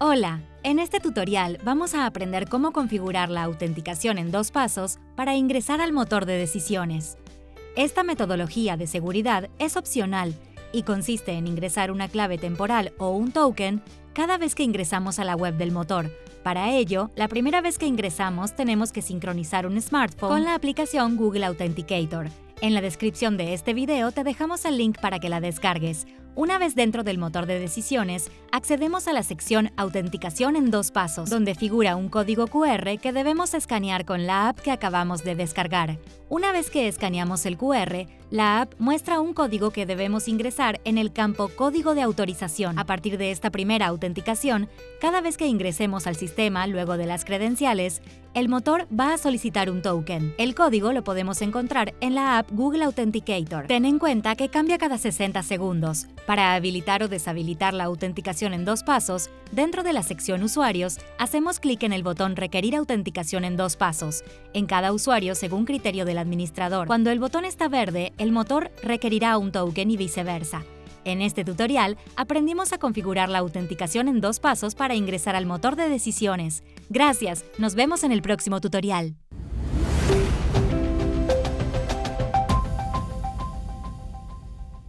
Hola, en este tutorial vamos a aprender cómo configurar la autenticación en 2 pasos para ingresar al motor de decisiones. Esta metodología de seguridad es opcional y consiste en ingresar una clave temporal o un token cada vez que ingresamos a la web del motor. Para ello, la primera vez que ingresamos tenemos que sincronizar un smartphone con la aplicación Google Authenticator. En la descripción de este video te dejamos el link para que la descargues. Una vez dentro del motor de decisiones, accedemos a la sección Autenticación en 2 pasos, donde figura un código QR que debemos escanear con la app que acabamos de descargar. Una vez que escaneamos el QR, la app muestra un código que debemos ingresar en el campo Código de autorización. A partir de esta primera autenticación, cada vez que ingresemos al sistema luego de las credenciales, el motor va a solicitar un token. El código lo podemos encontrar en la app Google Authenticator. Ten en cuenta que cambia cada 60 segundos. Para habilitar o deshabilitar la autenticación en 2 pasos, dentro de la sección Usuarios, hacemos clic en el botón Requerir autenticación en 2 pasos, en cada usuario según criterio del administrador. Cuando el botón está verde, el motor requerirá un token y viceversa. En este tutorial, aprendimos a configurar la autenticación en 2 pasos para ingresar al motor de decisiones. Gracias, nos vemos en el próximo tutorial.